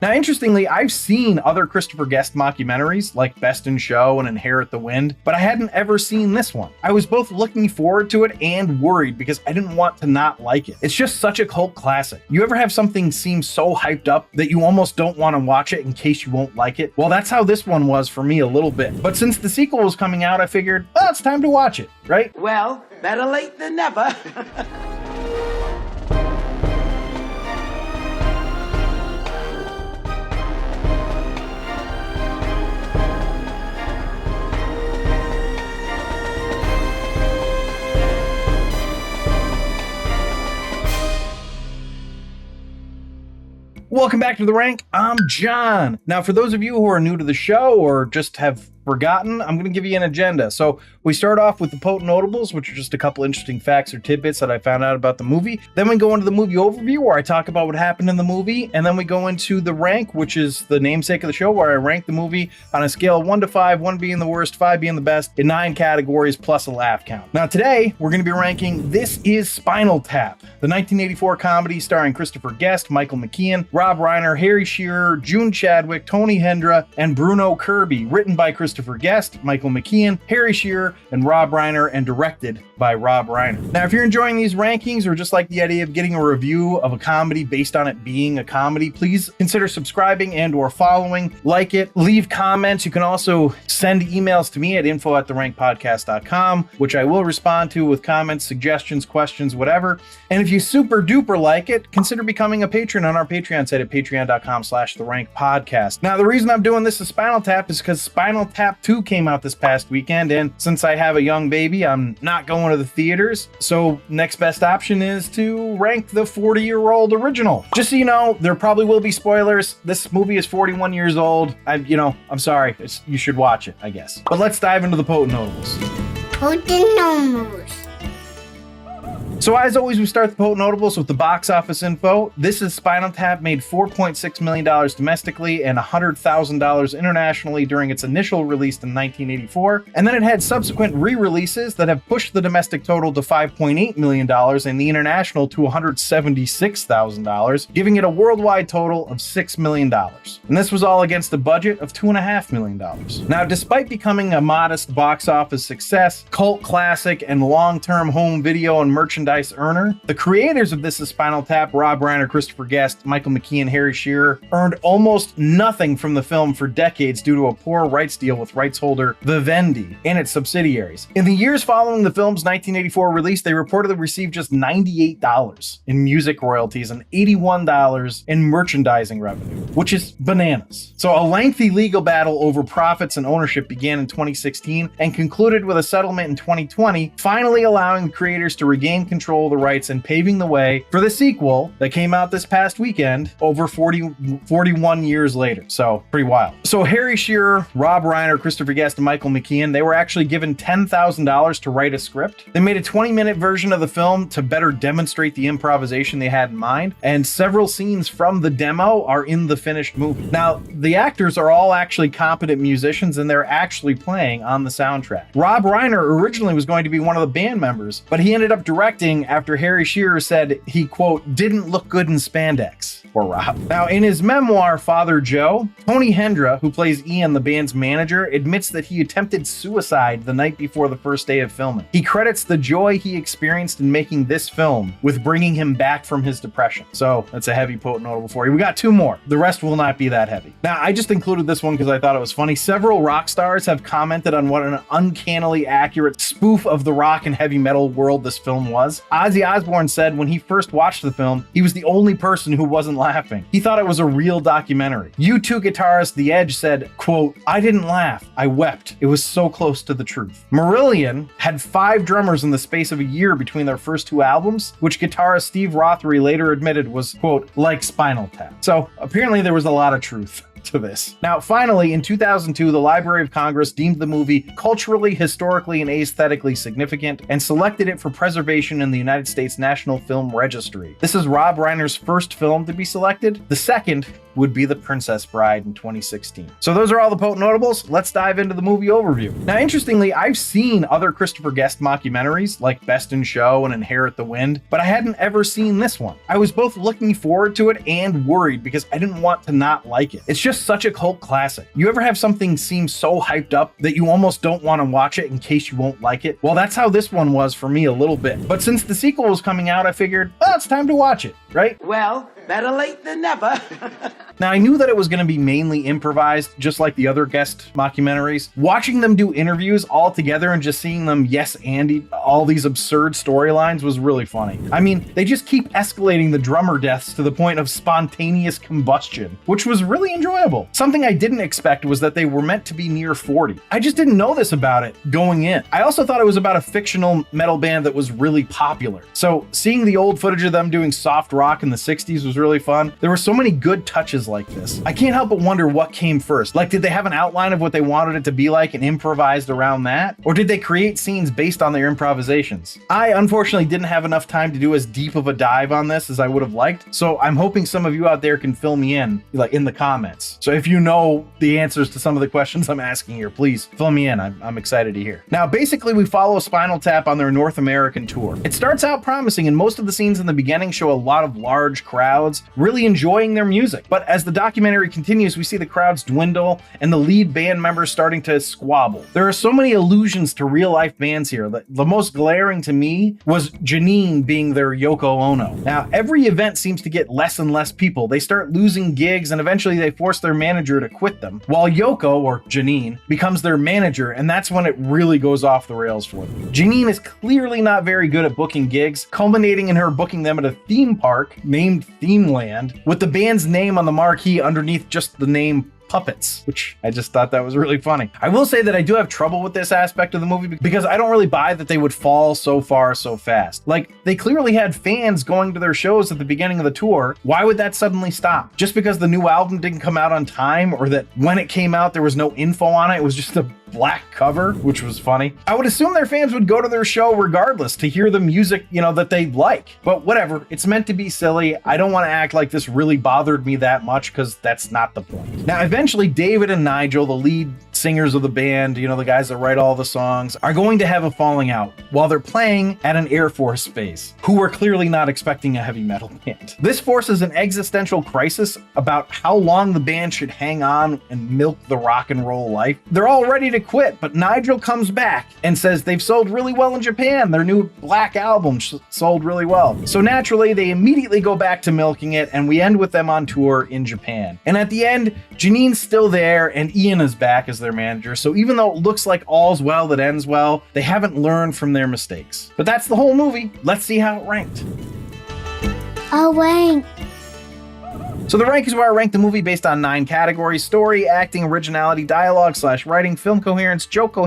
Now, interestingly, I've seen other Christopher Guest mockumentaries like Best in Show and Inherit the Wind, but I hadn't ever seen this one. I was both looking forward to it and worried because I didn't want to not like it. It's just such a cult classic. You ever have something seem so hyped up that you almost don't want to watch it in case you won't like it? Well, that's how this one was for me a little bit. But since the sequel was coming out, I figured, oh, it's time to watch it, right? Well, better late than never. Welcome back to The Rank. I'm John. Now, for those of you who are new to the show or just have forgotten, I'm going to give you an agenda. So we start off with the potent notables, which are just a couple interesting facts or tidbits that I found out about the movie. Then we go into the movie overview, where I talk about what happened in the movie. And then we go into the rank, which is the namesake of the show, where I rank the movie on a scale of 1 to 5, 1 being the worst, 5 being the best, in 9 categories plus a laugh count. Now today, we're going to be ranking This Is Spinal Tap, the 1984 comedy starring Christopher Guest, Michael McKean, Rob Reiner, Harry Shearer, June Chadwick, Tony Hendra, and Bruno Kirby, written by Christopher Guest, Michael McKean, Harry Shearer, and Rob Reiner, and directed by Rob Reiner. Now, if you're enjoying these rankings or just like the idea of getting a review of a comedy based on it being a comedy, please consider subscribing and or following, like it, leave comments. You can also send emails to me at info@therankpodcast.com, which I will respond to with comments, suggestions, questions, whatever. And if you super duper like it, consider becoming a patron on our Patreon site at patreon.com/therankpodcast. Now, the reason I'm doing This Is Spinal Tap is because Spinal Tap 2 came out this past weekend, and since I have a young baby, I'm not going to the theaters. So next best option is to rank the 40-year-old original. Just so you know, there probably will be spoilers. This movie is 41 years old. I'm sorry. You should watch it, I guess. But let's dive into the potent notables. Potent notables. So as always, we start the potent notables with the box office info. This Is Spinal Tap made $4.6 million domestically and $100,000 internationally during its initial release in 1984. And then it had subsequent re-releases that have pushed the domestic total to $5.8 million and the international to $176,000, giving it a worldwide total of $6 million. And this was all against a budget of $2.5 million. Now, despite becoming a modest box office success, cult classic, and long-term home video and merchandise earner, the creators of This Is Spinal Tap, Rob Reiner, Christopher Guest, Michael McKean, Harry Shearer, earned almost nothing from the film for decades due to a poor rights deal with rights holder Vivendi and its subsidiaries. In the years following the film's 1984 release, they reportedly received just $98 in music royalties and $81 in merchandising revenue, which is bananas. So a lengthy legal battle over profits and ownership began in 2016 and concluded with a settlement in 2020, finally allowing the creators to regain control of the rights and paving the way for the sequel that came out this past weekend over 41 years later. So pretty wild. So Harry Shearer, Rob Reiner, Christopher Guest, and Michael McKean, they were actually given $10,000 to write a script. They made a 20-minute version of the film to better demonstrate the improvisation they had in mind, and several scenes from the demo are in the finished movie. Now, the actors are all actually competent musicians, and they're actually playing on the soundtrack. Rob Reiner originally was going to be one of the band members, but he ended up directing after Harry Shearer said he, quote, didn't look good in spandex for Rob. Now, in his memoir, Father Joe, Tony Hendra, who plays Ian, the band's manager, admits that he attempted suicide the night before the first day of filming. He credits the joy he experienced in making this film with bringing him back from his depression. So that's a heavy potent notable for you. We got 2 more. The rest will not be that heavy. Now, I just included this one because I thought it was funny. Several rock stars have commented on what an uncannily accurate spoof of the rock and heavy metal world this film was. Ozzy Osbourne said when he first watched the film, he was the only person who wasn't laughing. He thought it was a real documentary. U2 guitarist The Edge said, quote, I didn't laugh, I wept. It was so close to the truth. Marillion had 5 drummers in the space of a year between their first 2 albums, which guitarist Steve Rothery later admitted was, quote, like Spinal Tap. So apparently there was a lot of truth to this. Now, finally, in 2002, the Library of Congress deemed the movie culturally, historically, and aesthetically significant and selected it for preservation in the United States National Film Registry. This is Rob Reiner's first film to be selected, the second would be The Princess Bride in 2016. So those are all the potent notables. Let's dive into the movie overview. Now, interestingly, I've seen other Christopher Guest mockumentaries like Best in Show and Inherit the Wind, but I hadn't ever seen this one. I was both looking forward to it and worried because I didn't want to not like it. It's just such a cult classic. You ever have something seem so hyped up that you almost don't want to watch it in case you won't like it? Well, that's how this one was for me a little bit. But since the sequel was coming out, I figured, well, it's time to watch it, right? Well, better late than never. Now, I knew that it was going to be mainly improvised, just like the other Guest mockumentaries. Watching them do interviews all together and just seeing them yes-and all these absurd storylines was really funny. I mean, they just keep escalating the drummer deaths to the point of spontaneous combustion, which was really enjoyable. Something I didn't expect was that they were meant to be near 40. I just didn't know this about it going in. I also thought it was about a fictional metal band that was really popular. So seeing the old footage of them doing soft rock in the 60s was really fun. There were so many good touches like this. I can't help but wonder what came first. Like, did they have an outline of what they wanted it to be like and improvised around that? Or did they create scenes based on their improvisations? I unfortunately didn't have enough time to do as deep of a dive on this as I would have liked, so I'm hoping some of you out there can fill me in, like in the comments. So if you know the answers to some of the questions I'm asking here, please fill me in. I'm excited to hear. Now, basically, we follow Spinal Tap on their North American tour. It starts out promising, and most of the scenes in the beginning show a lot of large crowds really enjoying their music. But as the documentary continues, we see the crowds dwindle and the lead band members starting to squabble. There are so many allusions to real life bands here. The most glaring to me was Janine being their Yoko Ono. Now, every event seems to get less and less people. They start losing gigs and eventually they force their manager to quit them, while Yoko, or Janine, becomes their manager, and that's when it really goes off the rails for them. Janine is clearly not very good at booking gigs, culminating in her booking them at a theme park named Themeland, with the band's name on the marquee underneath just the name Puppets, which I just thought that was really funny. I will say that I do have trouble with this aspect of the movie because I don't really buy that they would fall so far so fast. Like, they clearly had fans going to their shows at the beginning of the tour. Why would that suddenly stop? Just because the new album didn't come out on time, or that when it came out there was no info on it, it was just a black cover, which was funny. I would assume their fans would go to their show regardless to hear the music, that they like. But whatever, it's meant to be silly. I don't want to act like this really bothered me that much because that's not the point. Now, eventually, David and Nigel, the lead singers of the band, the guys that write all the songs, are going to have a falling out while they're playing at an Air Force base, who were clearly not expecting a heavy metal band. This forces an existential crisis about how long the band should hang on and milk the rock and roll life. They're all ready to quit, but Nigel comes back and says they've sold really well in Japan. Their new Black album sold really well. So naturally, they immediately go back to milking it, and we end with them on tour in Japan. And at the end, Janine's still there and Ian is back as their manager. So even though it looks like all's well that ends well, they haven't learned from their mistakes. But that's the whole movie. Let's see how it ranked. A rank. So the rank is where I rank the movie based on 9 categories: story, acting, originality, dialogue / writing, film coherence, joke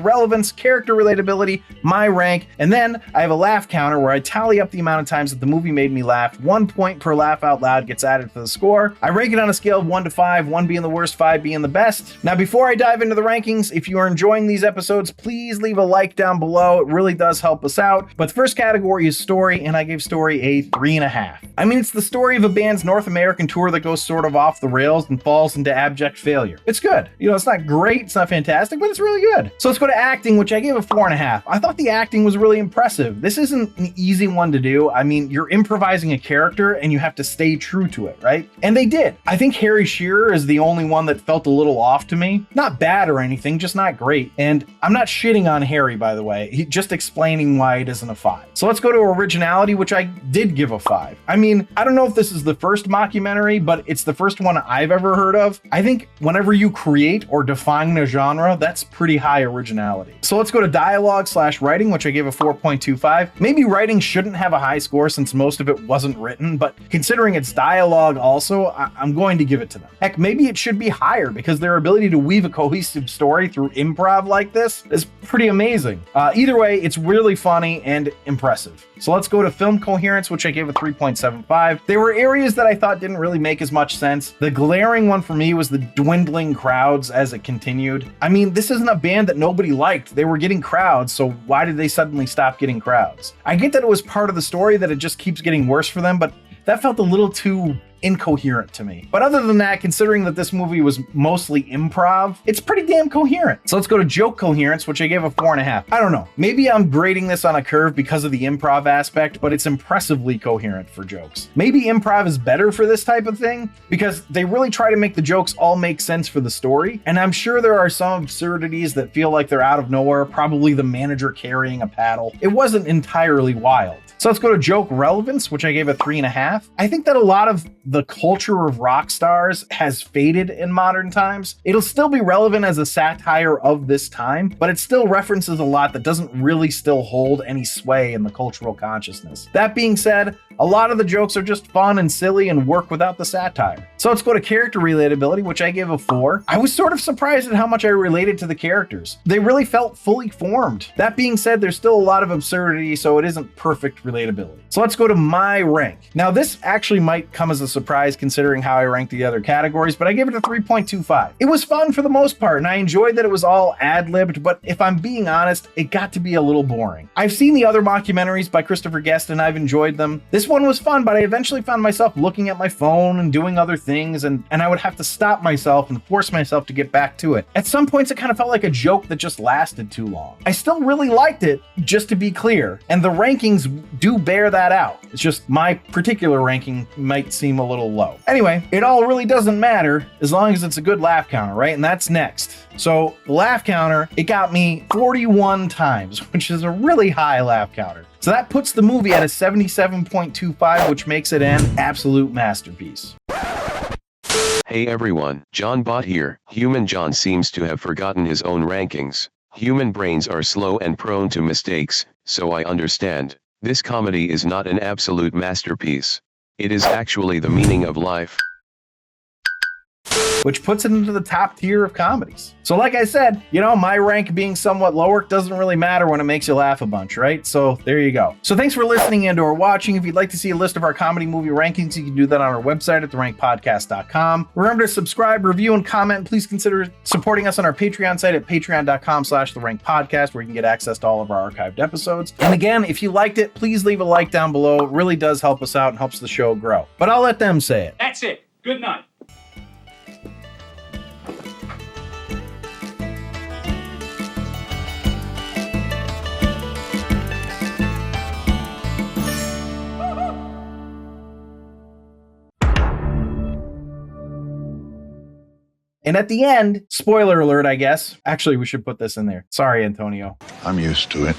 relevance, character relatability, my rank, and then I have a laugh counter where I tally up the amount of times that the movie made me laugh. 1 point per laugh out loud gets added to the score. I rank it on a scale of 1 to 5, 1 being the worst, 5 being the best. Now, before I dive into the rankings, if you are enjoying these episodes, please leave a like down below. It really does help us out. But the first category is story, and I gave story a 3.5. I mean, it's the story of a band's North American tour that goes sort of off the rails and falls into abject failure. It's good. It's not great, it's not fantastic, but it's really good. So let's go to acting, which I gave a 4.5. I thought the acting was really impressive. This isn't an easy one to do. I mean, you're improvising a character and you have to stay true to it, right? And they did. I think Harry Shearer is the only one that felt a little off to me. Not bad or anything, just not great. And I'm not shitting on Harry, by the way. He's just explaining why it isn't a 5. So let's go to originality, which I did give a 5. I mean, I don't know if this is the first mockumentary, but it's the first one I've ever heard of. I think whenever you create or define a genre, that's pretty high originality. So let's go to dialogue / writing, which I gave a 4.25. Maybe writing shouldn't have a high score since most of it wasn't written, but considering it's dialogue also, I'm going to give it to them. Heck, maybe it should be higher because their ability to weave a cohesive story through improv like this is pretty amazing. Either way, it's really funny and impressive. So let's go to film coherence, which I gave a 3.75. There were areas that I thought didn't really make as much sense. The glaring one for me was the dwindling crowds as it continued. I mean, this isn't a band that nobody liked. They were getting crowds, so why did they suddenly stop getting crowds? I get that it was part of the story that it just keeps getting worse for them, but that felt a little too incoherent to me. But other than that, considering that this movie was mostly improv, it's pretty damn coherent. So let's go to joke coherence, which I gave a 4.5. I don't know. Maybe I'm grading this on a curve because of the improv aspect, but it's impressively coherent for jokes. Maybe improv is better for this type of thing because they really try to make the jokes all make sense for the story. And I'm sure there are some absurdities that feel like they're out of nowhere, probably the manager carrying a paddle. It wasn't entirely wild. So let's go to joke relevance, which I gave a 3.5. I think that a lot of the culture of rock stars has faded in modern times. It'll still be relevant as a satire of this time, but it still references a lot that doesn't really still hold any sway in the cultural consciousness. That being said, a lot of the jokes are just fun and silly and work without the satire. So let's go to character relatability, which I gave a 4. I was sort of surprised at how much I related to the characters. They really felt fully formed. That being said, there's still a lot of absurdity, so it isn't perfect relatability. So let's go to my rank. Now this actually might come as a surprise considering how I ranked the other categories, but I gave it a 3.25. It was fun for the most part, and I enjoyed that it was all ad-libbed, but if I'm being honest, it got to be a little boring. I've seen the other mockumentaries by Christopher Guest and I've enjoyed them. This one was fun, but I eventually found myself looking at my phone and doing other things, and I would have to stop myself and force myself to get back to it. At some points, it kind of felt like a joke that just lasted too long. I still really liked it, just to be clear, and the rankings do bear that out. It's just my particular ranking might seem a little low. Anyway, it all really doesn't matter as long as it's a good laugh counter, right? And that's next. So the laugh counter, it got me 41 times, which is a really high laugh counter. So that puts the movie at a 77.25, which makes it an absolute masterpiece. Hey everyone, John Bot here. Human John seems to have forgotten his own rankings. Human brains are slow and prone to mistakes, so I understand. This comedy is not an absolute masterpiece. It is actually the meaning of life, which puts it into the top tier of comedies. So like I said, you know, my rank being somewhat lower doesn't really matter when it makes you laugh a bunch, right? So there you go. So thanks for listening and or watching. If you'd like to see a list of our comedy movie rankings, you can do that on our website at therankpodcast.com. Remember to subscribe, review, and comment. Please consider supporting us on our Patreon site at patreon.com/therankpodcast, where you can get access to all of our archived episodes. And again, if you liked it, please leave a like down below. It really does help us out and helps the show grow. But I'll let them say it. That's it. Good night. And at the end, spoiler alert, I guess. Actually, we should put this in there. Sorry, Antonio. I'm used to it.